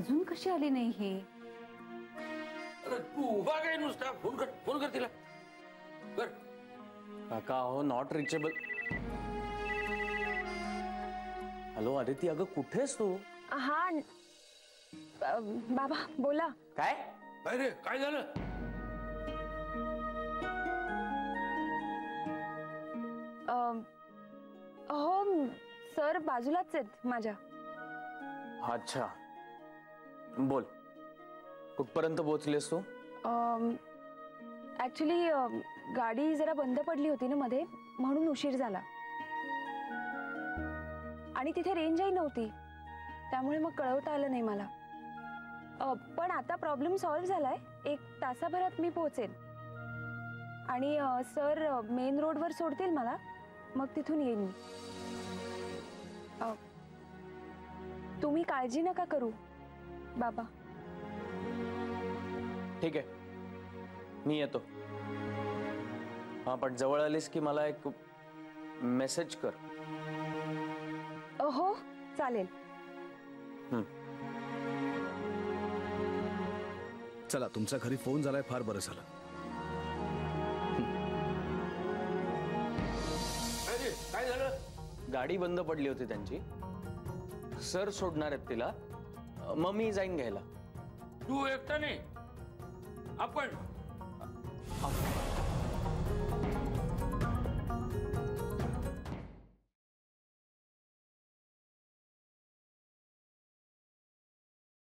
अजून कशी आली नाही ही? अरे तू उभा काय नुसता? फोन कर तिला कर. काका हो नॉट रिचेबल. हॅलो आदिती, अगं कुठेस तू? हा बाबा बोला. काय काय रे, काय झालं? हो सर बाजूलाच आहेत माझ्या. अच्छा बोल, कुठपर्यंत पोहोचलेस तू? ऍक्च्युली गाडी जरा बंद पडली होती ना मध्ये, म्हणून उशीर झाला. आणि तिथे रेंजही नव्हती, त्यामुळे मग कळवता आलं नाही मला. पण आता प्रॉब्लेम सॉल्व्ह झालाय. 1 तासाभरात मी पोहोचेन. आणि सर मेन रोडवर सोडतील मला, मग तिथून येईन मी. तुम्ही काळजी नका करू बाबा. ठीक आहे, मी येतो. हा पण जवळ आलीस की मला एक मेसेज कर. हो चालेल. चला, तुमचा घरी फोन झालाय, फार बरं झालं. काय झालं? गाडी बंद पडली होती त्यांची, सर सोडणार आहेत तिला, मग मी जाईन घ्यायला. तू एकटा नाही, आपण